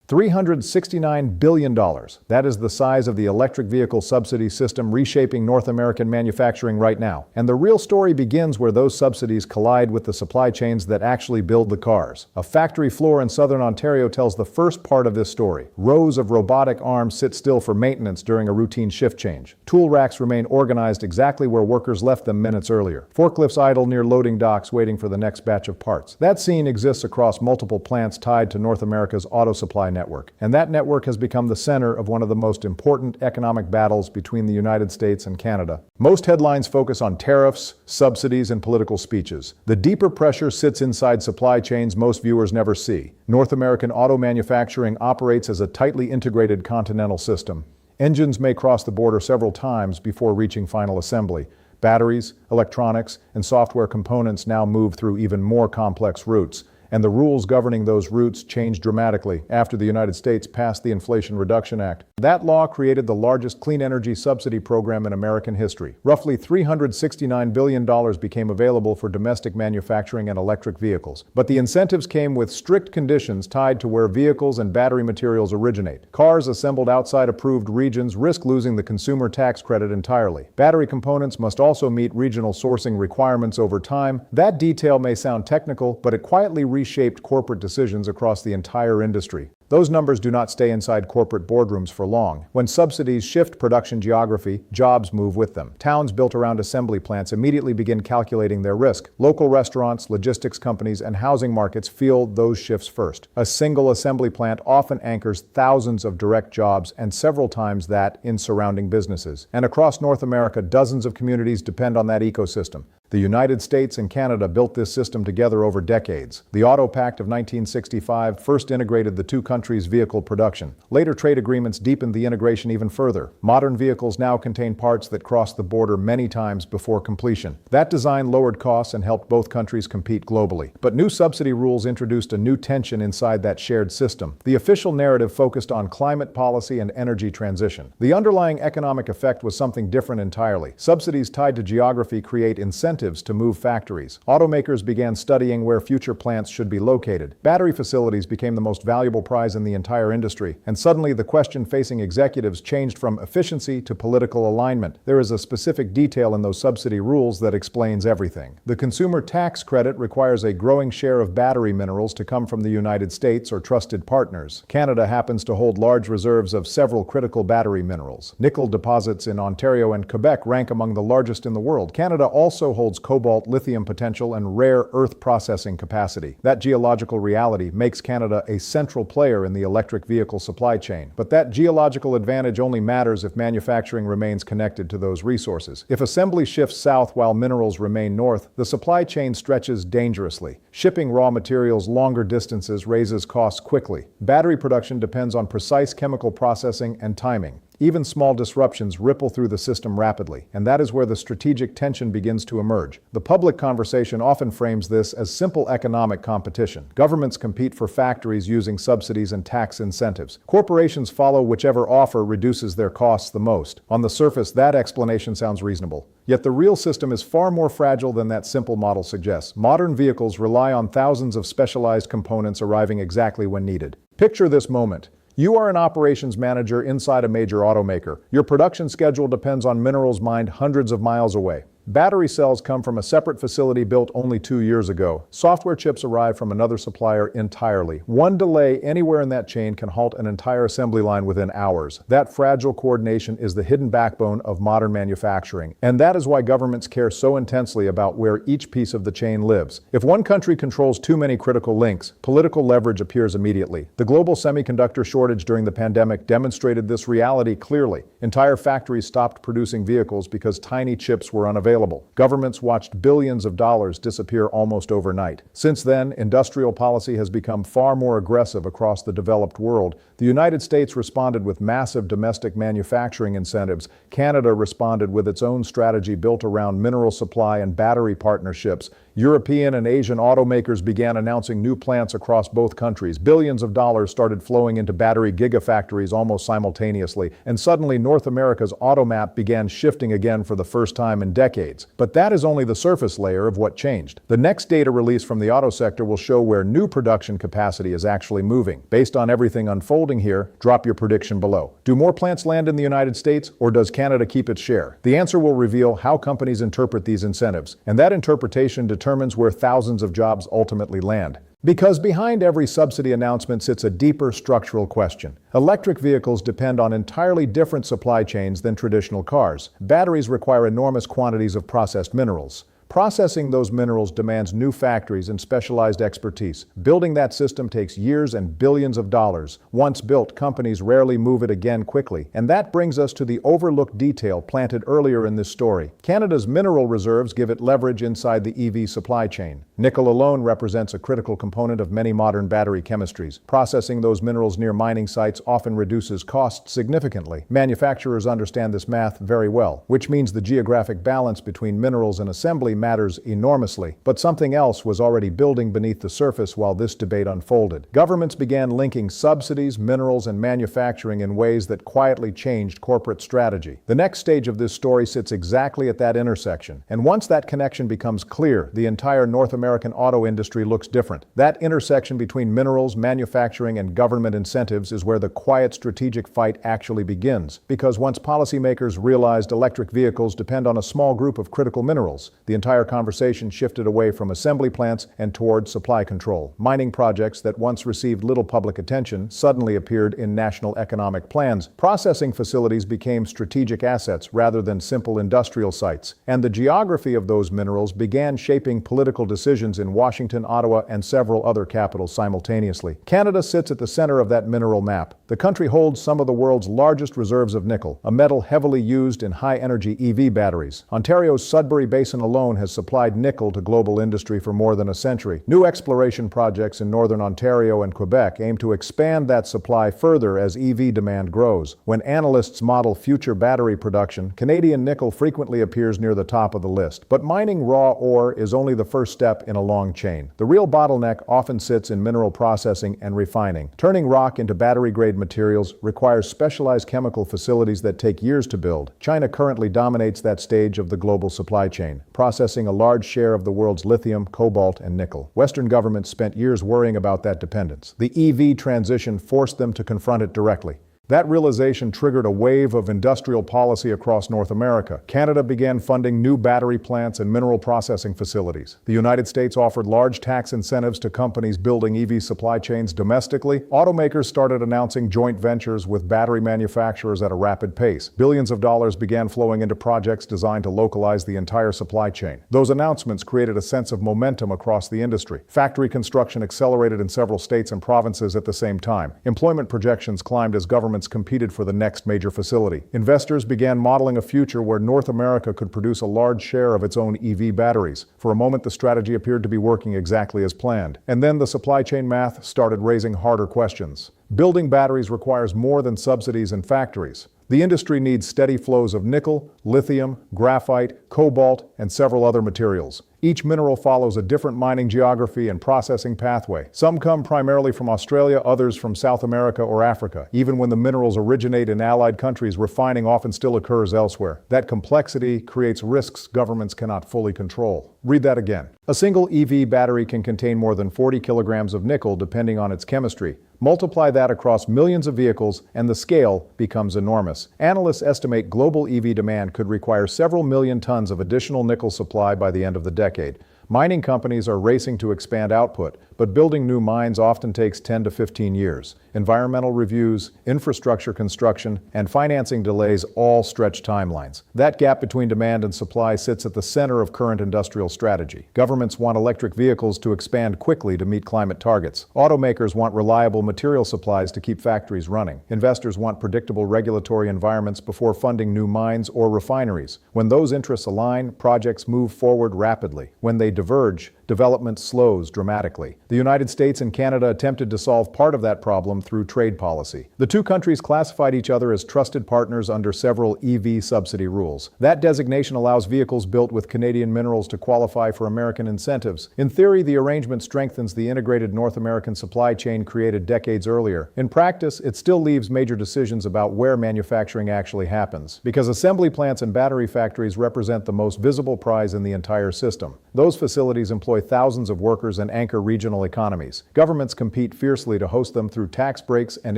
$369 billion. That is the size of the electric vehicle subsidy system reshaping North American manufacturing right now. And the real story begins where those subsidies collide with the supply chains that actually build the cars. A factory floor in southern Ontario tells the first part of this story. Rows of robotic arms sit still for maintenance during a routine shift change. Tool racks remain organized exactly where workers left them minutes earlier. Forklifts idle near loading docks waiting for the next batch of parts. That scene exists across multiple plants tied to North America's auto supply network. And that network has become the center of one of the most important economic battles between the United States and Canada. Most headlines focus on tariffs, subsidies, and political speeches. The deeper pressure sits inside supply chains most viewers never see. North American auto manufacturing operates as a tightly integrated continental system. Engines may cross the border several times before reaching final assembly. Batteries, electronics, and software components now move through even more complex routes. And the rules governing those routes changed dramatically after the United States passed the Inflation Reduction Act. That law created the largest clean energy subsidy program in American history. Roughly $369 billion became available for domestic manufacturing and electric vehicles. But the incentives came with strict conditions tied to where vehicles and battery materials originate. Cars assembled outside approved regions risk losing the consumer tax credit entirely. Battery components must also meet regional sourcing requirements over time. That detail may sound technical, but it quietly reshaped corporate decisions across the entire industry. Those numbers do not stay inside corporate boardrooms for long. When subsidies shift production geography, jobs move with them. Towns built around assembly plants immediately begin calculating their risk. Local restaurants, logistics companies, and housing markets feel those shifts first. A single assembly plant often anchors thousands of direct jobs and several times that in surrounding businesses. And across North America, dozens of communities depend on that ecosystem. The United States and Canada built this system together over decades. The Auto Pact of 1965 first integrated the two countries' vehicle production. Later trade agreements deepened the integration even further. Modern vehicles now contain parts that cross the border many times before completion. That design lowered costs and helped both countries compete globally. But new subsidy rules introduced a new tension inside that shared system. The official narrative focused on climate policy and energy transition. The underlying economic effect was something different entirely. Subsidies tied to geography create incentives to move factories. Automakers began studying where future plants should be located. Battery facilities became the most valuable prize in the entire industry. And suddenly the question facing executives changed from efficiency to political alignment. There is a specific detail in those subsidy rules that explains everything. The consumer tax credit requires a growing share of battery minerals to come from the United States or trusted partners. Canada happens to hold large reserves of several critical battery minerals. Nickel deposits in Ontario and Quebec rank among the largest in the world. Canada also holds cobalt, lithium potential, and rare earth processing capacity. That geological reality makes Canada a central player in the electric vehicle supply chain. But that geological advantage only matters if manufacturing remains connected to those resources. If assembly shifts south while minerals remain north, the supply chain stretches dangerously. Shipping raw materials longer distances raises costs quickly. Battery production depends on precise chemical processing and timing. Even small disruptions ripple through the system rapidly, and that is where the strategic tension begins to emerge. The public conversation often frames this as simple economic competition. Governments compete for factories using subsidies and tax incentives. Corporations follow whichever offer reduces their costs the most. On the surface, that explanation sounds reasonable. Yet the real system is far more fragile than that simple model suggests. Modern vehicles rely on thousands of specialized components arriving exactly when needed. Picture this moment. You are an operations manager inside a major automaker. Your production schedule depends on minerals mined hundreds of miles away. Battery cells come from a separate facility built only 2 years ago. Software chips arrive from another supplier entirely. One delay anywhere in that chain can halt an entire assembly line within hours. That fragile coordination is the hidden backbone of modern manufacturing. And that is why governments care so intensely about where each piece of the chain lives. If one country controls too many critical links, political leverage appears immediately. The global semiconductor shortage during the pandemic demonstrated this reality clearly. Entire factories stopped producing vehicles because tiny chips were unavailable. Governments watched billions of dollars disappear almost overnight. Since then, industrial policy has become far more aggressive across the developed world. The United States responded with massive domestic manufacturing incentives. Canada responded with its own strategy built around mineral supply and battery partnerships. European and Asian automakers began announcing new plants across both countries. Billions of dollars started flowing into battery gigafactories almost simultaneously, and suddenly North America's auto map began shifting again for the first time in decades. But that is only the surface layer of what changed. The next data release from the auto sector will show where new production capacity is actually moving. Based on everything unfolding here, drop your prediction below. Do more plants land in the United States, or does Canada keep its share? The answer will reveal how companies interpret these incentives, and that interpretation determines where thousands of jobs ultimately land. Because behind every subsidy announcement sits a deeper structural question. Electric vehicles depend on entirely different supply chains than traditional cars. Batteries require enormous quantities of processed minerals. Processing those minerals demands new factories and specialized expertise. Building that system takes years and billions of dollars. Once built, companies rarely move it again quickly. And that brings us to the overlooked detail planted earlier in this story. Canada's mineral reserves give it leverage inside the EV supply chain. Nickel alone represents a critical component of many modern battery chemistries. Processing those minerals near mining sites often reduces costs significantly. Manufacturers understand this math very well, which means the geographic balance between minerals and assembly matters enormously. But something else was already building beneath the surface while this debate unfolded. Governments began linking subsidies, minerals, and manufacturing in ways that quietly changed corporate strategy. The next stage of this story sits exactly at that intersection. And once that connection becomes clear, the entire North American auto industry looks different. That intersection between minerals, manufacturing, and government incentives is where the quiet strategic fight actually begins. Because once policymakers realized electric vehicles depend on a small group of critical minerals, the entire conversation shifted away from assembly plants and toward supply control. Mining projects that once received little public attention suddenly appeared in national economic plans. Processing facilities became strategic assets rather than simple industrial sites. And the geography of those minerals began shaping political decisions in Washington, Ottawa, and several other capitals simultaneously. Canada sits at the center of that mineral map. The country holds some of the world's largest reserves of nickel, a metal heavily used in high-energy EV batteries. Ontario's Sudbury Basin alone has supplied nickel to global industry for more than a century. New exploration projects in northern Ontario and Quebec aim to expand that supply further as EV demand grows. When analysts model future battery production, Canadian nickel frequently appears near the top of the list. But mining raw ore is only the first step in a long chain. The real bottleneck often sits in mineral processing and refining. Turning rock into battery-grade materials requires specialized chemical facilities that take years to build. China currently dominates that stage of the global supply chain, processing a large share of the world's lithium, cobalt, and nickel. Western governments spent years worrying about that dependence. The EV transition forced them to confront it directly. That realization triggered a wave of industrial policy across North America. Canada began funding new battery plants and mineral processing facilities. The United States offered large tax incentives to companies building EV supply chains domestically. Automakers started announcing joint ventures with battery manufacturers at a rapid pace. Billions of dollars began flowing into projects designed to localize the entire supply chain. Those announcements created a sense of momentum across the industry. Factory construction accelerated in several states and provinces at the same time. Employment projections climbed as governments competed for the next major facility. Investors began modeling a future where North America could produce a large share of its own EV batteries. For a moment, the strategy appeared to be working exactly as planned. And then the supply chain math started raising harder questions. Building batteries requires more than subsidies and factories. The industry needs steady flows of nickel, lithium, graphite, cobalt, and several other materials. Each mineral follows a different mining geography and processing pathway. Some come primarily from Australia, others from South America or Africa. Even when the minerals originate in allied countries, refining often still occurs elsewhere. That complexity creates risks governments cannot fully control. Read that again. A single EV battery can contain more than 40 kilograms of nickel depending on its chemistry. Multiply that across millions of vehicles, and the scale becomes enormous. Analysts estimate global EV demand could require several million tons of additional nickel supply by the end of the decade. Mining companies are racing to expand output, but building new mines often takes 10 to 15 years. Environmental reviews, infrastructure construction, and financing delays all stretch timelines. That gap between demand and supply sits at the center of current industrial strategy. Governments want electric vehicles to expand quickly to meet climate targets. Automakers want reliable material supplies to keep factories running. Investors want predictable regulatory environments before funding new mines or refineries. When those interests align, projects move forward rapidly. When they diverge, development slows dramatically. The United States and Canada attempted to solve part of that problem through trade policy. The two countries classified each other as trusted partners under several EV subsidy rules. That designation allows vehicles built with Canadian minerals to qualify for American incentives. In theory, the arrangement strengthens the integrated North American supply chain created decades earlier. In practice, it still leaves major decisions about where manufacturing actually happens, because assembly plants and battery factories represent the most visible prize in the entire system. Those facilities employ thousands of workers and anchor regional economies. Governments compete fiercely to host them through tax breaks and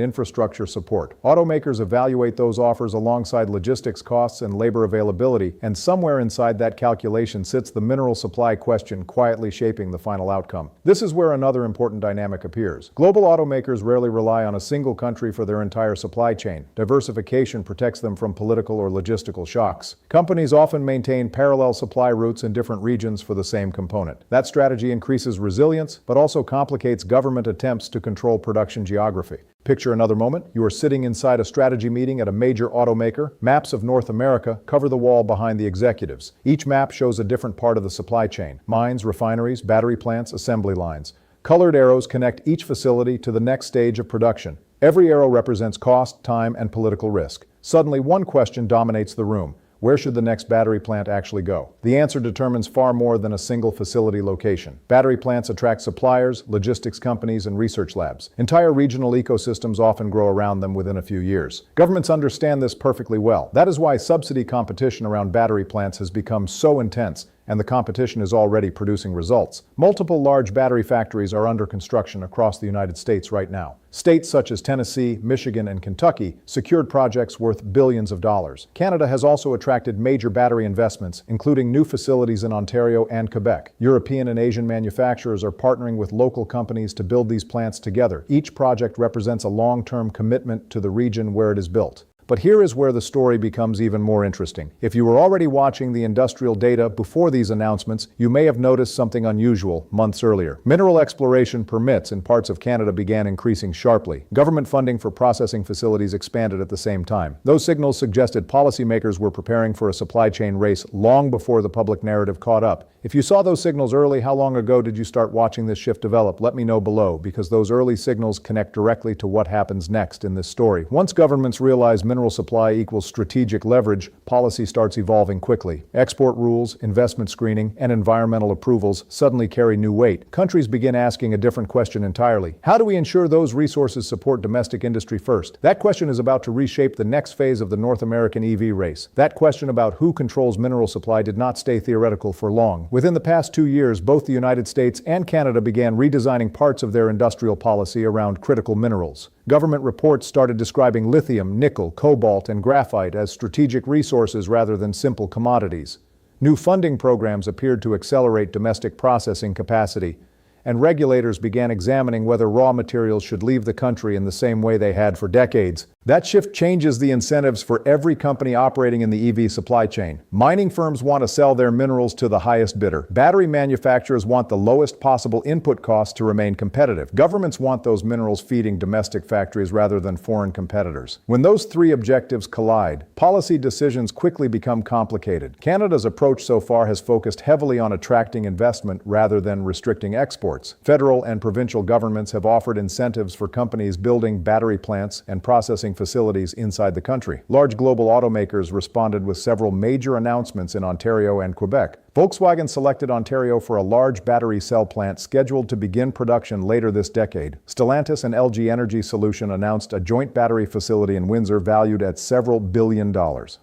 infrastructure support. Automakers evaluate those offers alongside logistics costs and labor availability, and somewhere inside that calculation sits the mineral supply question quietly shaping the final outcome. This is where another important dynamic appears. Global automakers rarely rely on a single country for their entire supply chain. Diversification protects them from political or logistical shocks. Companies often maintain parallel supply routes in different regions for the same component. That strategy increases resilience, but also complicates government attempts to control production geography. Picture another moment. You are sitting inside a strategy meeting at a major automaker. Maps of North America cover the wall behind the executives. Each map shows a different part of the supply chain: mines, refineries, battery plants, assembly lines. Colored arrows connect each facility to the next stage of production. Every arrow represents cost, time, and political risk. Suddenly, one question dominates the room. Where should the next battery plant actually go? The answer determines far more than a single facility location. Battery plants attract suppliers, logistics companies, and research labs. Entire regional ecosystems often grow around them within a few years. Governments understand this perfectly well. That is why subsidy competition around battery plants has become so intense, and the competition is already producing results. Multiple large battery factories are under construction across the United States right now. States such as Tennessee, Michigan, and Kentucky secured projects worth billions of dollars. Canada has also attracted major battery investments, including new facilities in Ontario and Quebec. European and Asian manufacturers are partnering with local companies to build these plants together. Each project represents a long-term commitment to the region where it is built. But here is where the story becomes even more interesting. If you were already watching the industrial data before these announcements, you may have noticed something unusual months earlier. Mineral exploration permits in parts of Canada began increasing sharply. Government funding for processing facilities expanded at the same time. Those signals suggested policymakers were preparing for a supply chain race long before the public narrative caught up. If you saw those signals early, how long ago did you start watching this shift develop? Let me know below, because those early signals connect directly to what happens next in this story. Once governments realize mineral supply equals strategic leverage, policy starts evolving quickly. Export rules, investment screening, and environmental approvals suddenly carry new weight. Countries begin asking a different question entirely. How do we ensure those resources support domestic industry first? That question is about to reshape the next phase of the North American EV race. That question about who controls mineral supply did not stay theoretical for long. Within the past 2 years, both the United States and Canada began redesigning parts of their industrial policy around critical minerals. Government reports started describing lithium, nickel, cobalt, and graphite as strategic resources rather than simple commodities. New funding programs appeared to accelerate domestic processing capacity, and regulators began examining whether raw materials should leave the country in the same way they had for decades. That shift changes the incentives for every company operating in the EV supply chain. Mining firms want to sell their minerals to the highest bidder. Battery manufacturers want the lowest possible input costs to remain competitive. Governments want those minerals feeding domestic factories rather than foreign competitors. When those three objectives collide, policy decisions quickly become complicated. Canada's approach so far has focused heavily on attracting investment rather than restricting exports. Federal and provincial governments have offered incentives for companies building battery plants and processing facilities inside the country. Large global automakers responded with several major announcements in Ontario and Quebec. Volkswagen selected Ontario for a large battery cell plant scheduled to begin production later this decade. Stellantis and LG Energy Solution announced a joint battery facility in Windsor valued at several $billions.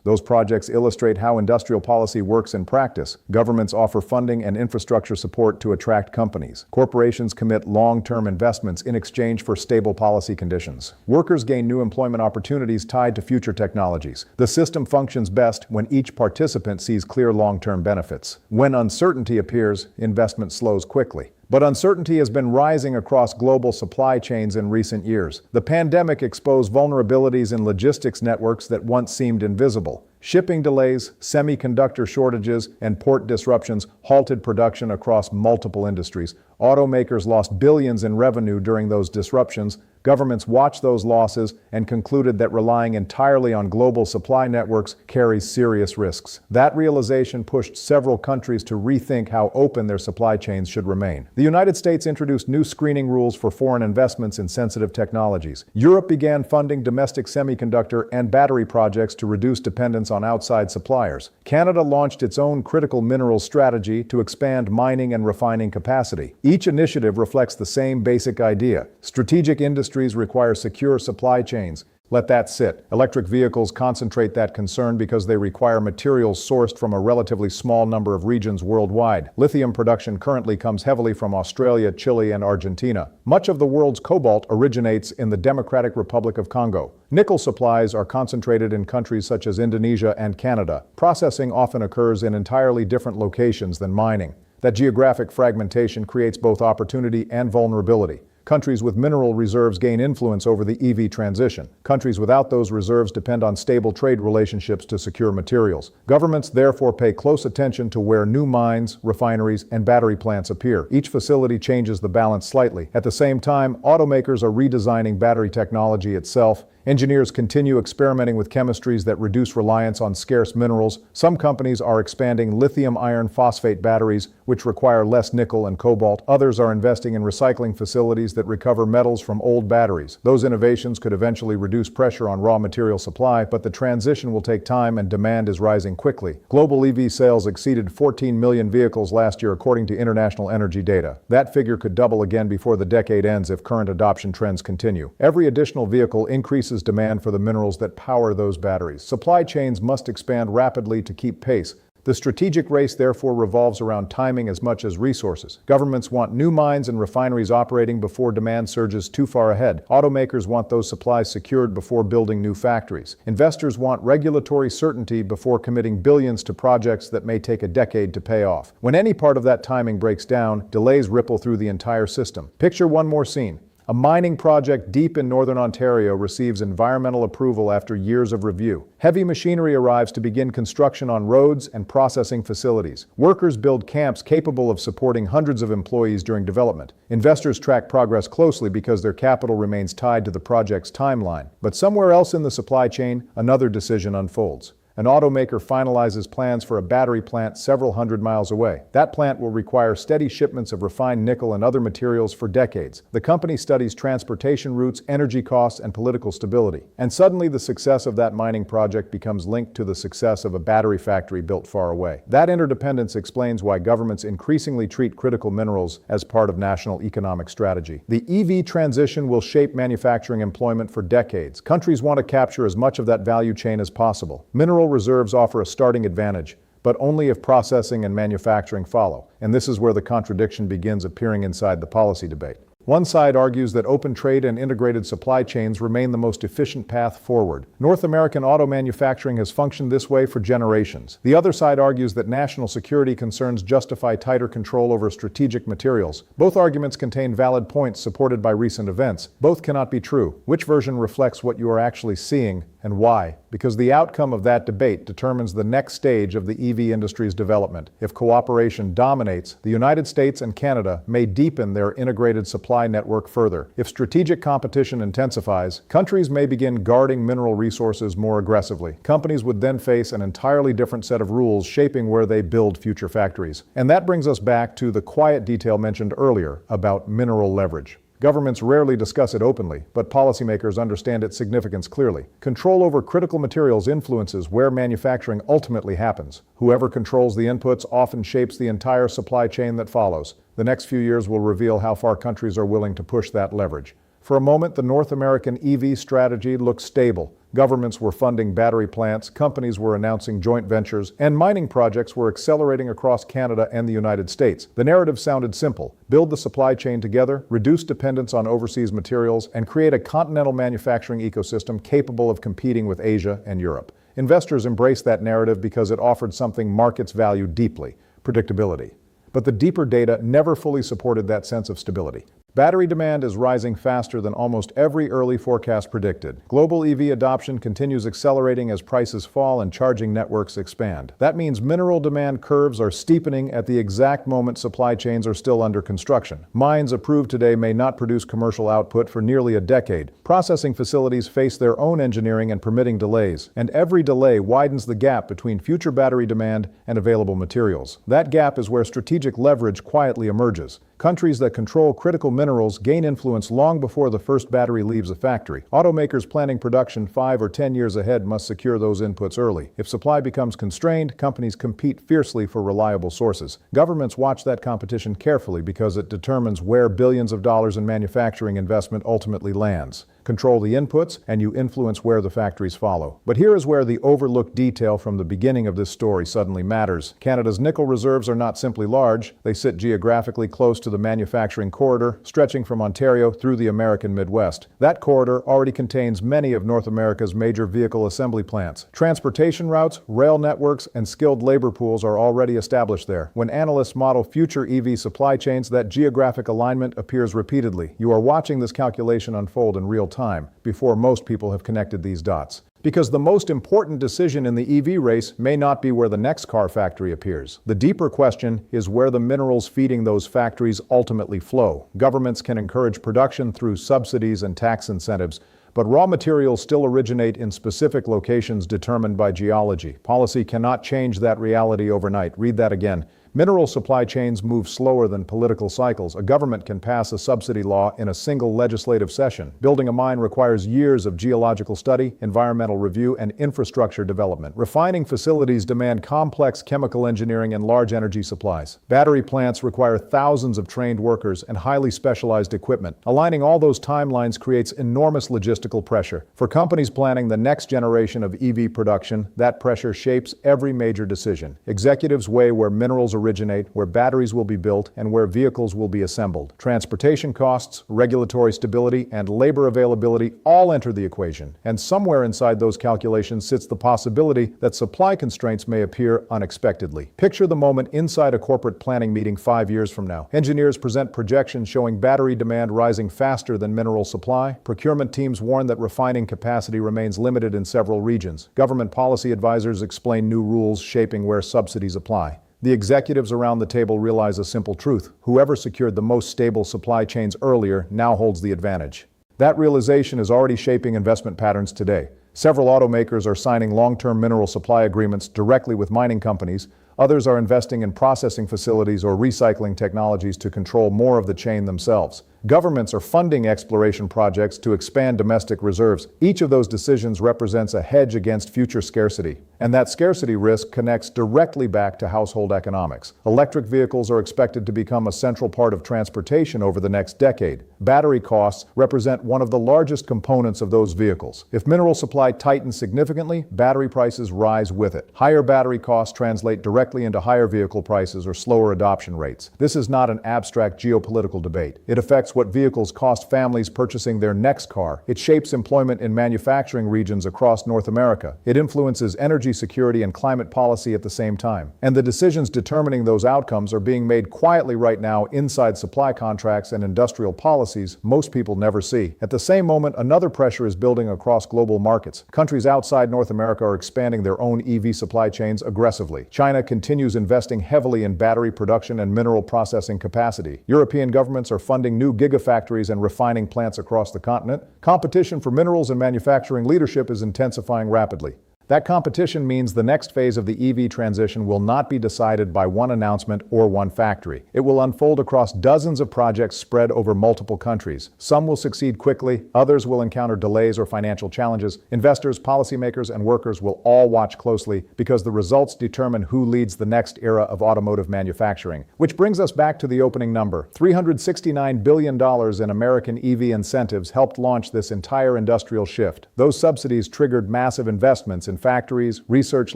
Those projects illustrate how industrial policy works in practice. Governments offer funding and infrastructure support to attract companies. Corporations commit long-term investments in exchange for stable policy conditions. Workers gain new employment opportunities tied to future technologies. The system functions best when each participant sees clear long-term benefits. When uncertainty appears, investment slows quickly. But uncertainty has been rising across global supply chains in recent years. The pandemic exposed vulnerabilities in logistics networks that once seemed invisible. Shipping delays, semiconductor shortages, and port disruptions halted production across multiple industries. Automakers lost billions in revenue during those disruptions. Governments watched those losses and concluded that relying entirely on global supply networks carries serious risks. That realization pushed several countries to rethink how open their supply chains should remain. The United States introduced new screening rules for foreign investments in sensitive technologies. Europe began funding domestic semiconductor and battery projects to reduce dependence on outside suppliers. Canada launched its own critical minerals strategy to expand mining and refining capacity. Each initiative reflects the same basic idea. Strategic industries require secure supply chains. Let that sit. Electric vehicles concentrate that concern because they require materials sourced from a relatively small number of regions worldwide. Lithium production currently comes heavily from Australia, Chile, and Argentina. Much of the world's cobalt originates in the Democratic Republic of Congo. Nickel supplies are concentrated in countries such as Indonesia and Canada. Processing often occurs in entirely different locations than mining. That geographic fragmentation creates both opportunity and vulnerability. Countries with mineral reserves gain influence over the EV transition. Countries without those reserves depend on stable trade relationships to secure materials. Governments therefore pay close attention to where new mines, refineries, and battery plants appear. Each facility changes the balance slightly. At the same time, automakers are redesigning battery technology itself. Engineers continue experimenting with chemistries that reduce reliance on scarce minerals. Some companies are expanding lithium iron phosphate batteries, which require less nickel and cobalt. Others are investing in recycling facilities that recover metals from old batteries. Those innovations could eventually reduce pressure on raw material supply, but the transition will take time and demand is rising quickly. Global EV sales exceeded 14 million vehicles last year according to international energy data. That figure could double again before the decade ends if current adoption trends continue. Every additional vehicle increases demand for the minerals that power those batteries. Supply chains must expand rapidly to keep pace. The strategic race therefore revolves around timing as much as resources. Governments want new mines and refineries operating before demand surges too far ahead. Automakers want those supplies secured before building new factories. Investors want regulatory certainty before committing billions to projects that may take a decade to pay off. When any part of that timing breaks down, delays ripple through the entire system. Picture one more scene. A mining project deep in northern Ontario receives environmental approval after years of review. Heavy machinery arrives to begin construction on roads and processing facilities. Workers build camps capable of supporting hundreds of employees during development. Investors track progress closely because their capital remains tied to the project's timeline. But somewhere else in the supply chain, another decision unfolds. An automaker finalizes plans for a battery plant several hundred miles away. That plant will require steady shipments of refined nickel and other materials for decades. The company studies transportation routes, energy costs, and political stability. And suddenly the success of that mining project becomes linked to the success of a battery factory built far away. That interdependence explains why governments increasingly treat critical minerals as part of national economic strategy. The EV transition will shape manufacturing employment for decades. Countries want to capture as much of that value chain as possible. Mineral reserves offer a starting advantage, but only if processing and manufacturing follow. And this is where the contradiction begins appearing inside the policy debate. One side argues that open trade and integrated supply chains remain the most efficient path forward. North American auto manufacturing has functioned this way for generations. The other side argues that national security concerns justify tighter control over strategic materials. Both arguments contain valid points supported by recent events. Both cannot be true. Which version reflects what you are actually seeing and why? Because the outcome of that debate determines the next stage of the EV industry's development. If cooperation dominates, the United States and Canada may deepen their integrated supply network further. If strategic competition intensifies, countries may begin guarding mineral resources more aggressively. Companies would then face an entirely different set of rules shaping where they build future factories. And that brings us back to the quiet detail mentioned earlier about mineral leverage. Governments rarely discuss it openly, but policymakers understand its significance clearly. Control over critical materials influences where manufacturing ultimately happens. Whoever controls the inputs often shapes the entire supply chain that follows. The next few years will reveal how far countries are willing to push that leverage. For a moment, the North American EV strategy looked stable. Governments were funding battery plants, companies were announcing joint ventures, and mining projects were accelerating across Canada and the United States. The narrative sounded simple: build the supply chain together, reduce dependence on overseas materials, and create a continental manufacturing ecosystem capable of competing with Asia and Europe. Investors embraced that narrative because it offered something markets value deeply: predictability. But the deeper data never fully supported that sense of stability. Battery demand is rising faster than almost every early forecast predicted. Global EV adoption continues accelerating as prices fall and charging networks expand. That means mineral demand curves are steepening at the exact moment supply chains are still under construction. Mines approved today may not produce commercial output for nearly a decade. Processing facilities face their own engineering and permitting delays, and every delay widens the gap between future battery demand and available materials. That gap is where strategic leverage quietly emerges. Countries that control critical minerals gain influence long before the first battery leaves a factory. Automakers planning production 5 or 10 years ahead must secure those inputs early. If supply becomes constrained, companies compete fiercely for reliable sources. Governments watch that competition carefully because it determines where billions of dollars in manufacturing investment ultimately lands. Control the inputs, and you influence where the factories follow. But here is where the overlooked detail from the beginning of this story suddenly matters. Canada's nickel reserves are not simply large, they sit geographically close to the manufacturing corridor, stretching from Ontario through the American Midwest. That corridor already contains many of North America's major vehicle assembly plants. Transportation routes, rail networks, and skilled labor pools are already established there. When analysts model future EV supply chains, that geographic alignment appears repeatedly. You are watching this calculation unfold in real time, before most people have connected these dots. Because the most important decision in the EV race may not be where the next car factory appears. The deeper question is where the minerals feeding those factories ultimately flow. Governments can encourage production through subsidies and tax incentives, but raw materials still originate in specific locations determined by geology. Policy cannot change that reality overnight. Read that again. Mineral supply chains move slower than political cycles. A government can pass a subsidy law in a single legislative session. Building a mine requires years of geological study, environmental review, and infrastructure development. Refining facilities demand complex chemical engineering and large energy supplies. Battery plants require thousands of trained workers and highly specialized equipment. Aligning all those timelines creates enormous logistical pressure. For companies planning the next generation of EV production, that pressure shapes every major decision. Executives weigh where minerals originate, where batteries will be built, and where vehicles will be assembled. Transportation costs, regulatory stability, and labor availability all enter the equation. And somewhere inside those calculations sits the possibility that supply constraints may appear unexpectedly. Picture the moment inside a corporate planning meeting 5 years from now. Engineers present projections showing battery demand rising faster than mineral supply. Procurement teams warn that refining capacity remains limited in several regions. Government policy advisors explain new rules shaping where subsidies apply. The executives around the table realize a simple truth. Whoever secured the most stable supply chains earlier now holds the advantage. That realization is already shaping investment patterns today. Several automakers are signing long-term mineral supply agreements directly with mining companies. Others are investing in processing facilities or recycling technologies to control more of the chain themselves. Governments are funding exploration projects to expand domestic reserves. Each of those decisions represents a hedge against future scarcity. And that scarcity risk connects directly back to household economics. Electric vehicles are expected to become a central part of transportation over the next decade. Battery costs represent one of the largest components of those vehicles. If mineral supply tightens significantly, battery prices rise with it. Higher battery costs translate directly into higher vehicle prices or slower adoption rates. This is not an abstract geopolitical debate. It affects what vehicles cost families purchasing their next car. It shapes employment in manufacturing regions across North America. It influences energy security and climate policy at the same time. And the decisions determining those outcomes are being made quietly right now inside supply contracts and industrial policies most people never see. At the same moment, another pressure is building across global markets. Countries outside North America are expanding their own EV supply chains aggressively. China continues investing heavily in battery production and mineral processing capacity. European governments are funding new gigafactories and refining plants across the continent. Competition for minerals and manufacturing leadership is intensifying rapidly. That competition means the next phase of the EV transition will not be decided by one announcement or one factory. It will unfold across dozens of projects spread over multiple countries. Some will succeed quickly, others will encounter delays or financial challenges. Investors, policymakers, and workers will all watch closely because the results determine who leads the next era of automotive manufacturing. Which brings us back to the opening number. $369 billion in American EV incentives helped launch this entire industrial shift. Those subsidies triggered massive investments in factories, research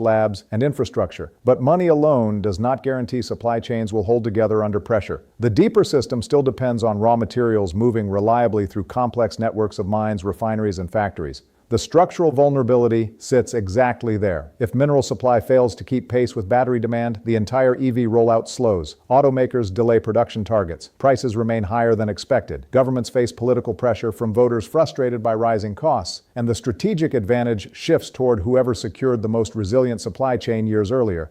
labs, and infrastructure. But money alone does not guarantee supply chains will hold together under pressure. The deeper system still depends on raw materials moving reliably through complex networks of mines, refineries, and factories. The structural vulnerability sits exactly there. If mineral supply fails to keep pace with battery demand, the entire EV rollout slows. Automakers delay production targets. Prices remain higher than expected. Governments face political pressure from voters frustrated by rising costs. And the strategic advantage shifts toward whoever secured the most resilient supply chain years earlier.